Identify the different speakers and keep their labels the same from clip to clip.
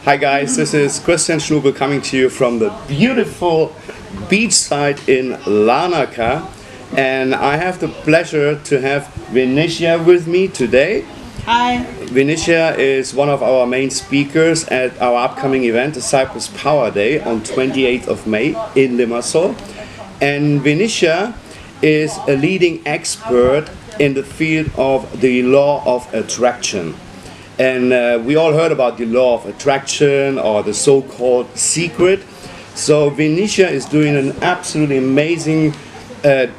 Speaker 1: Hi guys, this is Christian Schnubel coming to you from the beautiful beachside in Larnaca, and I have the pleasure to have Venetia with me today.
Speaker 2: Hi.
Speaker 1: Venetia is one of our main speakers at our upcoming event, the Cyprus Power Day, on 28th of May in Limassol. And Venetia is a leading expert in the field of the law of attraction. And we all heard about the law of attraction, or the so-called secret. So Venetia is doing an absolutely amazing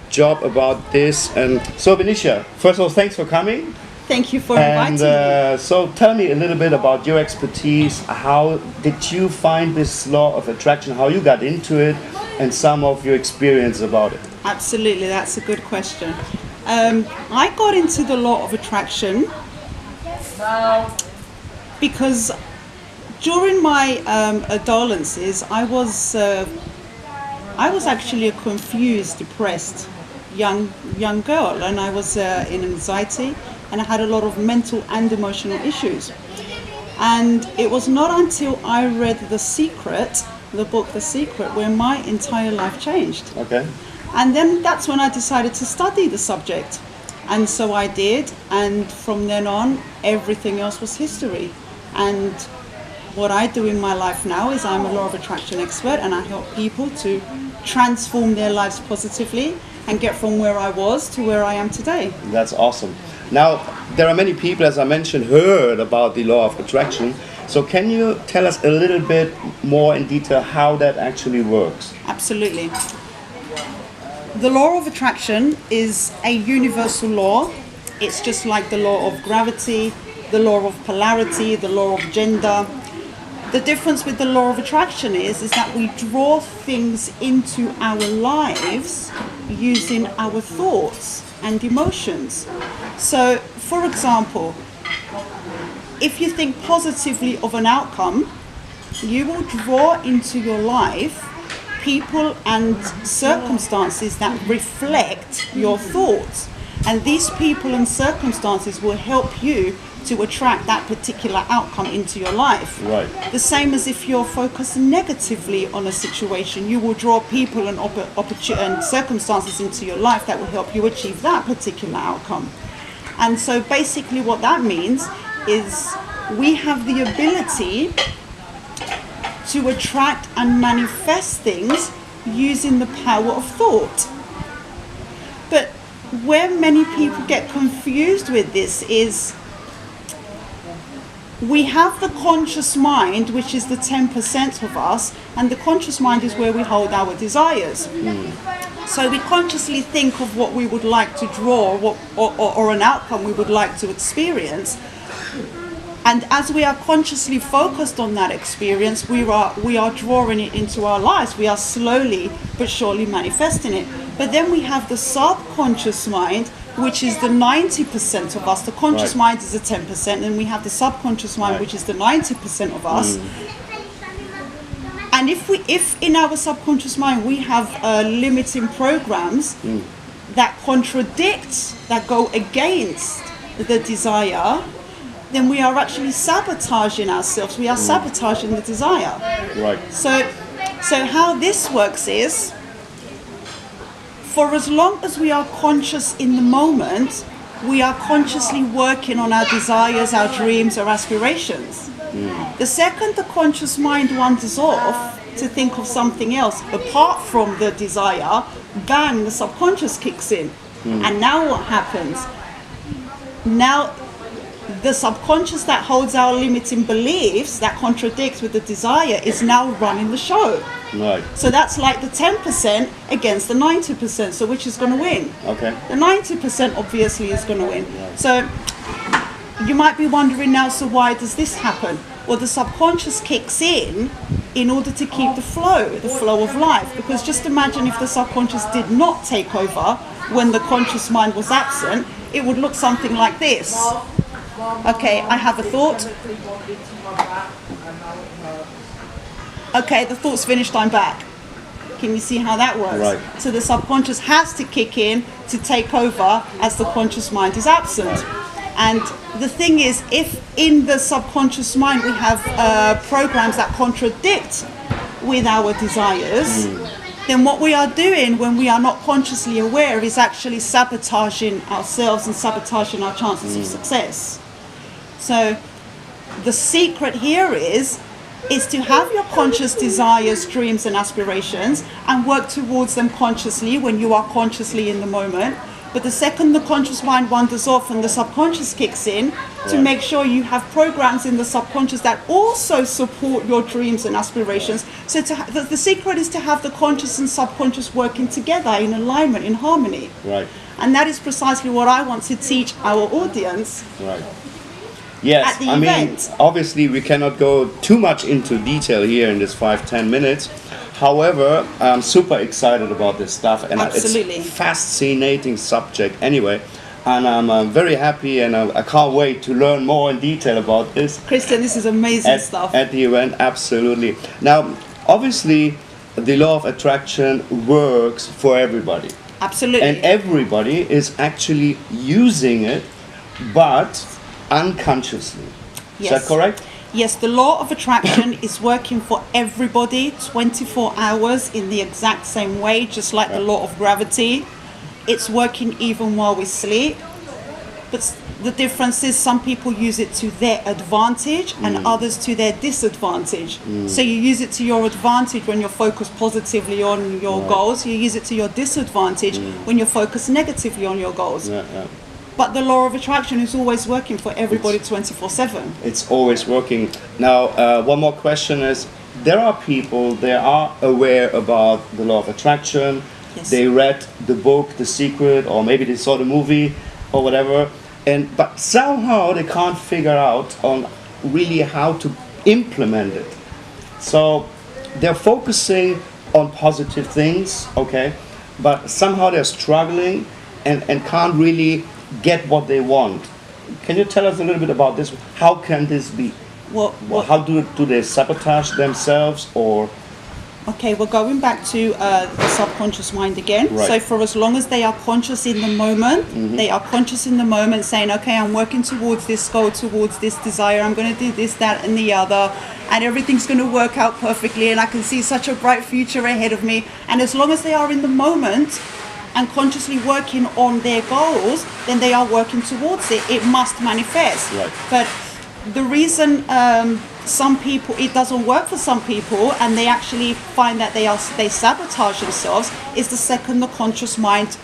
Speaker 1: job about this. And so Venetia, first of all, thanks for coming.
Speaker 2: Thank you for inviting me.
Speaker 1: So tell me a little bit about your expertise. How did you find this law of attraction? How you got into it, and some of your experience about it?
Speaker 2: Absolutely, that's a good question. I got into the law of attraction because during my adolescence, I was actually a confused, depressed young girl, and I was in anxiety, and I had a lot of mental and emotional issues. And it was not until I read The Secret, the book The Secret, where my entire life changed.
Speaker 1: Okay.
Speaker 2: And then that's when I decided to study the subject. And so I did, and from then on, everything else was history. And what I do in my life now is I'm a law of attraction expert, and I help people to transform their lives positively and get from where I was to where I am today.
Speaker 1: That's awesome. Now, there are many people, as I mentioned, heard about the law of attraction. So can you tell us a little bit more in detail how that actually works?
Speaker 2: Absolutely. The law of attraction is a universal law. It's just like the law of gravity, the law of polarity, the law of gender. The difference with the law of attraction is that we draw things into our lives using our thoughts and emotions. So, for example, if you think positively of an outcome, you will draw into your life people and circumstances that reflect your thoughts. And these people and circumstances will help you to attract that particular outcome into your life.
Speaker 1: Right.
Speaker 2: The same as if you're focused negatively on a situation, you will draw people and circumstances into your life that will help you achieve that particular outcome. And so basically what that means is we have the ability to attract and manifest things using the power of thought. But where many people get confused with this is we have the conscious mind, which is the 10% of us, and the conscious mind is where we hold our desires. So we consciously think of what we would like to draw, or an outcome we would like to experience. And as we are consciously focused on that experience, we are drawing it into our lives. We are slowly but surely manifesting it. But then we have the subconscious mind, which is the 90% of us. The conscious mind is the 10%, and we have the subconscious mind, which is the 90% of us. And if in our subconscious mind we have limiting programs that contradict, that go against the desire, then we are actually sabotaging ourselves. We are sabotaging the desire.
Speaker 1: Right.
Speaker 2: So how this works is, for as long as we are conscious in the moment, we are consciously working on our desires, our dreams, our aspirations. The second the conscious mind wanders off to think of something else apart from the desire, bang, the subconscious kicks in. And now what happens? Now the subconscious that holds our limiting beliefs, that contradicts with the desire, is now running the show.
Speaker 1: Right.
Speaker 2: So that's like the 10% against the 90%. So which is going to win?
Speaker 1: Okay.
Speaker 2: The 90% obviously is going to win. Right. So you might be wondering now, so why does this happen? Well, the subconscious kicks in order to keep the flow of life. Because just imagine if the subconscious did not take over when the conscious mind was absent, it would look something like this. Okay, I have a thought. Okay, the thought's finished, I'm back. Can you see how that works?
Speaker 1: Right.
Speaker 2: So the subconscious has to kick in to take over as the conscious mind is absent. And the thing is, if in the subconscious mind we have programs that contradict with our desires, then what we are doing when we are not consciously aware is actually sabotaging ourselves and sabotaging our chances of success. So the secret here is to have your conscious desires, dreams and aspirations and work towards them consciously when you are consciously in the moment. But the second the conscious mind wanders off and the subconscious kicks in, to make sure you have programs in the subconscious that also support your dreams and aspirations. So the secret is to have the conscious and subconscious working together in alignment, in harmony.
Speaker 1: Right.
Speaker 2: And that is precisely what I want to teach our audience.
Speaker 1: Right. Yes,
Speaker 2: At the event.
Speaker 1: obviously we cannot go too much into detail here in this 5-10 minutes. However, I'm super excited about this stuff, and
Speaker 2: Absolutely.
Speaker 1: it's a fascinating subject anyway. And I'm very happy, and I can't wait to learn more in detail about this.
Speaker 2: Christian, this is amazing stuff.
Speaker 1: At the event, absolutely. Now, obviously, the law of attraction works for everybody.
Speaker 2: Absolutely.
Speaker 1: And everybody is actually using it, but unconsciously.
Speaker 2: Yes.
Speaker 1: Is that correct?
Speaker 2: Yes, the law of attraction is working for everybody 24 hours in the exact same way, just like the law of gravity. It's working even while we sleep. But the difference is some people use it to their advantage and others to their disadvantage. So you use it to your advantage when you're focused positively on your goals. You use it to your disadvantage when you're focused negatively on your goals. But the law of attraction is always working for everybody 24/7.
Speaker 1: It's always working. Now, one more question is, there are people, they are aware about the law of attraction.
Speaker 2: Yes.
Speaker 1: They read the book, The Secret, or maybe they saw the movie or whatever, but somehow they can't figure out on really how to implement it. So they're focusing on positive things, okay, but somehow they're struggling and can't really get what they want. Can you tell us a little bit about this? How can this be?
Speaker 2: Well,
Speaker 1: How do they sabotage themselves, or?
Speaker 2: Okay, we're going back to the subconscious mind again.
Speaker 1: Right.
Speaker 2: So for as long as they are conscious in the moment, they are conscious in the moment saying, okay, I'm working towards this goal, towards this desire, I'm going to do this, that and the other, and everything's going to work out perfectly and I can see such a bright future ahead of me. And as long as they are in the moment and consciously working on their goals, then they are working towards it. It must manifest.
Speaker 1: Right.
Speaker 2: But the reason some people, it doesn't work for some people and they actually find that they sabotage themselves is the second the conscious mind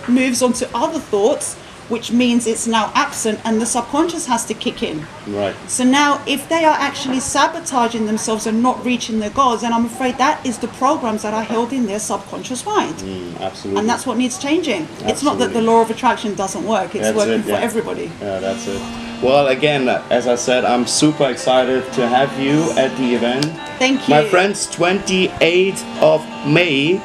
Speaker 2: moves on to other thoughts, which means it's now absent and the subconscious has to kick in.
Speaker 1: Right.
Speaker 2: So now if they are actually sabotaging themselves and not reaching their goals, then I'm afraid that is the programs that are held in their subconscious mind.
Speaker 1: Absolutely.
Speaker 2: And that's what needs changing. It's not that the law of attraction doesn't work, it's working for everybody.
Speaker 1: Yeah, that's it. Well, again, as I said, I'm super excited to have you at the event.
Speaker 2: Thank you.
Speaker 1: My friends, 28th of May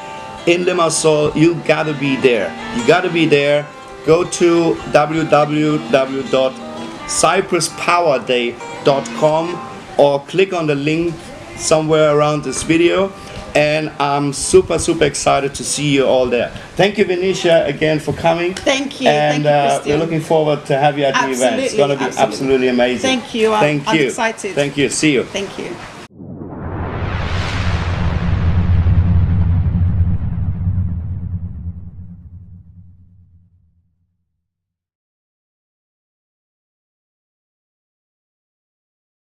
Speaker 1: in Limassol, you gotta be there. You gotta be there. Go to www.cypruspowerday.com or click on the link somewhere around this video, and I'm super excited to see you all there. Thank you, Venetia, again for coming.
Speaker 2: Thank you.
Speaker 1: And
Speaker 2: Thank you, Christian.
Speaker 1: we're looking forward to have you at the event. It's going to be absolutely amazing.
Speaker 2: Thank you. I'm excited.
Speaker 1: Thank you. See you.
Speaker 2: Thank you.